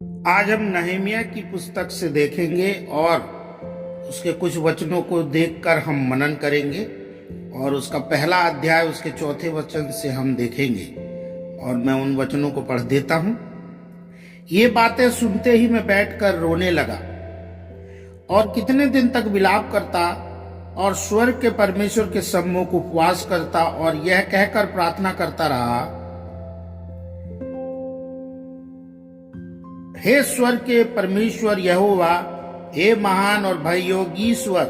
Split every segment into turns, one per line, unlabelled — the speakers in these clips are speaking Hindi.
आज हम नहमीया की पुस्तक से देखेंगे और उसके कुछ वचनों को देखकर हम मनन करेंगे और उसका पहला अध्याय उसके चौथे वचन से हम देखेंगे। और मैं उन वचनों को पढ़ देता हूं। ये बातें सुनते ही मैं बैठकर रोने लगा और कितने दिन तक विलाप करता और स्वर्ग के परमेश्वर के सम्मुख उपवास करता और यह कहकर प्रार्थना करता रहा, हे स्वर्ग के परमेश्वर यहोवा, हे महान और भययोगी ईश्वर,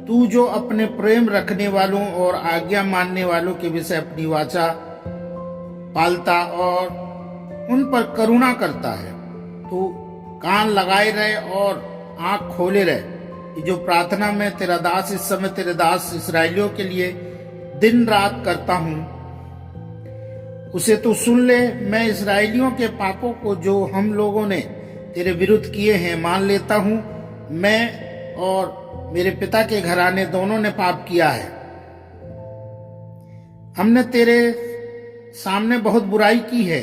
तू जो अपने प्रेम रखने वालों और आज्ञा मानने वालों के विषय अपनी वाचा पालता और उन पर करुणा करता है, तू कान लगाए रहे और आंख खोले रहे कि जो प्रार्थना में तेरा दास इस समय तेरे दास इस्राएलियों के लिए दिन रात करता हूं, उसे तू सुन ले। मैं इस्राएलियों के पापों को जो हम लोगों ने तेरे विरुद्ध किए हैं मान लेता हूं। मैं और मेरे पिता के घराने दोनों ने पाप किया है। हमने तेरे सामने बहुत बुराई की है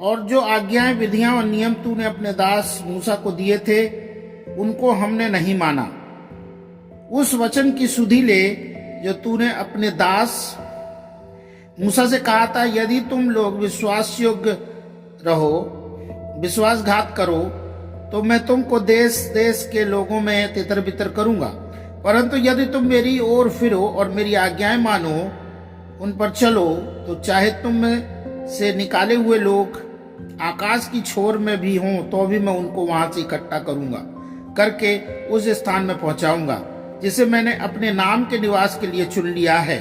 और जो आज्ञाएं, विधियां और नियम तूने अपने दास मूसा को दिए थे उनको हमने नहीं माना। उस वचन की सुधि ले जो तूने अपने दास मूसा से कहा था, यदि तुम लोग विश्वास योग्य रहो, विश्वासघात करो, तो मैं तुमको देश देश के लोगों में तितर बितर करूंगा। परंतु यदि तुम मेरी ओर फिरो और मेरी आज्ञाएं मानो, उन पर चलो, तो चाहे तुम में से निकाले हुए लोग आकाश की छोर में भी हों तो भी मैं उनको वहां से इकट्ठा करूंगा करके उस स्थान में पहुंचाऊंगा जिसे मैंने अपने नाम के निवास के लिए चुन लिया है।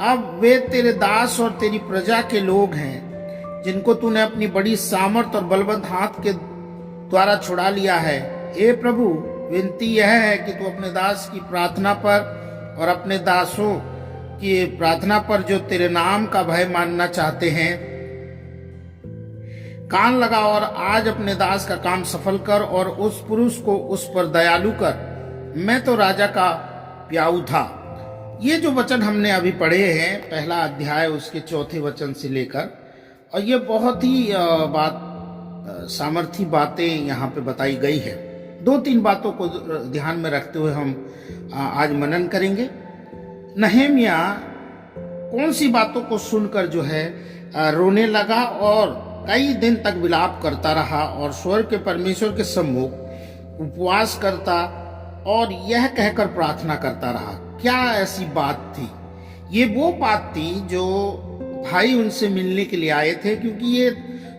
अब वे तेरे दास और तेरी प्रजा के लोग हैं जिनको तूने अपनी बड़ी सामर्थ और बलवंत हाथ के द्वारा छुड़ा लिया है। हे प्रभु, विनती यह है कि तू अपने दास की प्रार्थना पर और अपने दासों की प्रार्थना पर जो तेरे नाम का भय मानना चाहते हैं कान लगा और आज अपने दास का काम सफल कर और उस पुरुष को उस पर दयालु कर। मैं तो राजा का प्याऊ था। ये जो वचन हमने अभी पढ़े हैं, पहला अध्याय उसके चौथे वचन से लेकर, और ये बहुत ही सामर्थी बातें यहाँ पे बताई गई है। दो तीन बातों को ध्यान में रखते हुए हम आज मनन करेंगे। नहमीया कौन सी बातों को सुनकर जो है रोने लगा और कई दिन तक विलाप करता रहा और स्वर्ग के परमेश्वर के सम्मुख उपवास करता और यह कहकर प्रार्थना करता रहा। क्या ऐसी बात थी? ये वो बात थी जो भाई उनसे मिलने के लिए आए थे, क्योंकि ये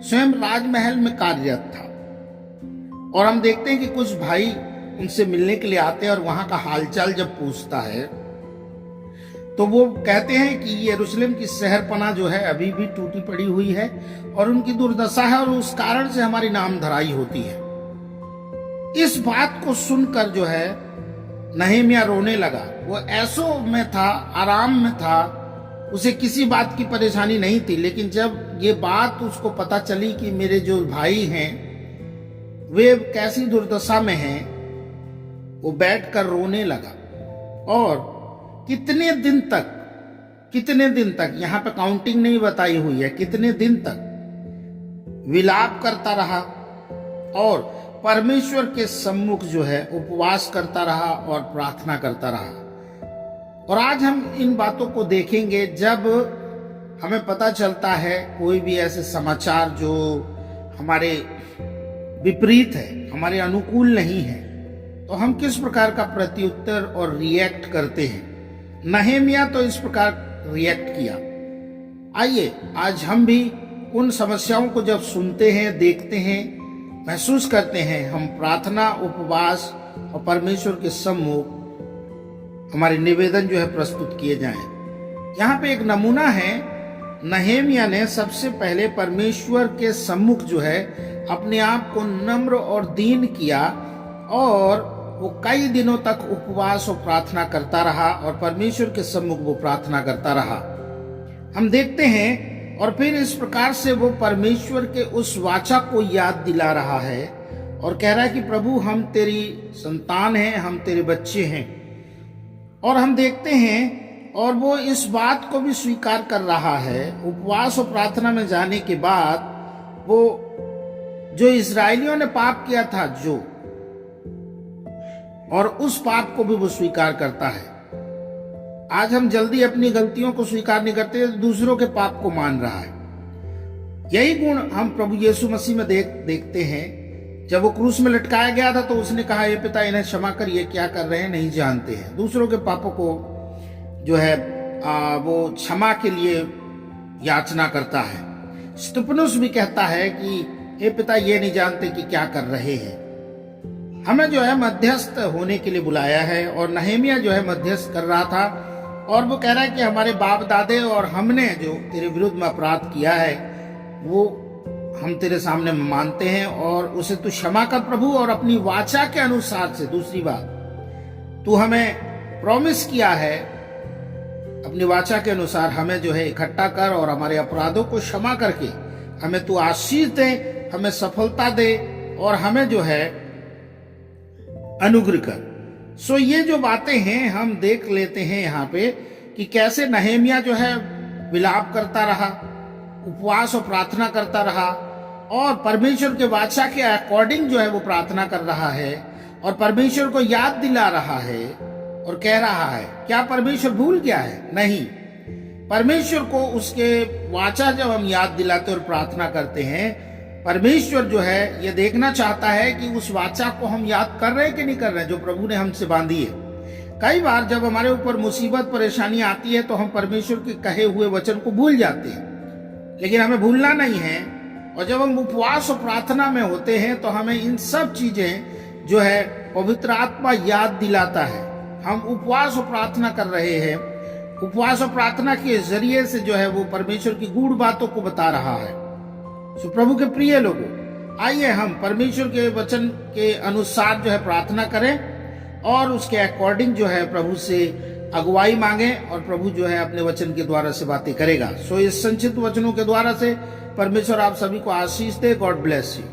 स्वयं राजमहल में कार्यरत था। और हम देखते हैं कि कुछ भाई उनसे मिलने के लिए आते हैं और वहां का हालचाल जब पूछता है तो वो कहते हैं कि यरूशलेम की शहरपना जो है अभी भी टूटी पड़ी हुई है और उनकी दुर्दशा है और उस कारण से हमारी नाम धराई होती है। इस बात को सुनकर जो है नहमीया रोने लगा। वो ऐसो में था, आराम में था, उसे किसी बात की परेशानी नहीं थी। लेकिन जब ये बात उसको पता चली कि मेरे जो भाई हैं वे कैसी दुर्दशा में हैं, वो बैठकर रोने लगा। और कितने दिन तक यहाँ पे काउंटिंग नहीं बताई हुई है, कितने दिन तक विलाप करता रहा और परमेश्वर के सम्मुख जो है उपवास करता रहा और प्रार्थना करता रहा। और आज हम इन बातों को देखेंगे। जब हमें पता चलता है कोई भी ऐसे समाचार जो हमारे विपरीत है, हमारे अनुकूल नहीं है, तो हम किस प्रकार का प्रत्युत्तर और रिएक्ट करते हैं। नहमीया तो इस प्रकार रिएक्ट किया। आइए आज हम भी उन समस्याओं को जब सुनते हैं, देखते हैं, महसूस करते हैं, हम प्रार्थना, उपवास और परमेश्वर के सम्मुख हमारे निवेदन जो है प्रस्तुत किए जाएं। यहाँ पे एक नमूना है। नहमीया ने सबसे पहले परमेश्वर के सम्मुख जो है अपने आप को नम्र और दीन किया और वो कई दिनों तक उपवास और प्रार्थना करता रहा और परमेश्वर के सम्मुख वो प्रार्थना करता रहा। हम देखते हैं और फिर इस प्रकार से वो परमेश्वर के उस वाचा को याद दिला रहा है और कह रहा है कि प्रभु, हम तेरी संतान हैं, हम तेरे बच्चे हैं। और हम देखते हैं और वो इस बात को भी स्वीकार कर रहा है। उपवास और प्रार्थना में जाने के बाद वो जो इस्राएलियों ने पाप किया था जो, और उस पाप को भी वो स्वीकार करता है। आज हम जल्दी अपनी गलतियों को स्वीकार नहीं करते, दूसरों के पाप को मान रहा है। यही गुण हम प्रभु यीशु मसीह में देखते हैं। जब वो क्रूस में लटकाया गया था तो उसने कहा, हे पिता इन्हें क्षमा कर, ये क्या कर रहे हैं नहीं जानते हैं। दूसरों के पापों को जो है वो क्षमा के लिए याचना करता है। स्तिफनुस भी कहता है कि हे पिता ये नहीं जानते कि क्या कर रहे हैं। हमें जो है मध्यस्थ होने के लिए बुलाया है, और नहम्याह जो है मध्यस्थ कर रहा था, और वो कह रहा है कि हमारे बाप दादे और हमने जो तेरे विरुद्ध में अपराध किया है वो हम तेरे सामने मानते हैं, और उसे तू क्षमा कर प्रभु। और अपनी वाचा के अनुसार से, दूसरी बात, तू हमें प्रॉमिस किया है, अपनी वाचा के अनुसार हमें जो है इकट्ठा कर और हमारे अपराधों को क्षमा करके हमें तू आशीष दे, हमें सफलता दे और हमें जो है अनुग्रह कर। सो ये जो बातें हैं हम देख लेते हैं यहाँ पे कि कैसे नहम्याह जो है विलाप करता रहा, उपवास और प्रार्थना करता रहा, और परमेश्वर के वाचा के अकॉर्डिंग जो है वो प्रार्थना कर रहा है, और परमेश्वर को याद दिला रहा है और कह रहा है। क्या परमेश्वर भूल गया है? नहीं। परमेश्वर को उसके वाचा जब हम याद दिलाते और प्रार्थना करते हैं, परमेश्वर जो है ये देखना चाहता है कि उस वाचा को हम याद कर रहे हैं कि नहीं कर रहे हैं जो प्रभु ने हमसे बांधी है। कई बार जब हमारे ऊपर मुसीबत परेशानी आती है तो हम परमेश्वर के कहे हुए वचन को भूल जाते हैं, लेकिन हमें भूलना नहीं है। और जब हम उपवास और प्रार्थना में होते हैं तो हमें इन सब चीजें जो है पवित्र आत्मा याद दिलाता है। हम उपवास और प्रार्थना कर रहे हैं, उपवास और प्रार्थना के जरिए से जो है वो परमेश्वर की गूढ़ बातों को बता रहा है। सो प्रभु के प्रिय लोगों, आइए हम परमेश्वर के वचन के अनुसार जो है प्रार्थना करें और उसके अकॉर्डिंग जो है प्रभु से अगुवाई मांगे, और प्रभु जो है अपने वचन के द्वारा से बातें करेगा। सो इस संक्षिप्त वचनों के द्वारा से परमेश्वर आप सभी को आशीष दे। God bless you.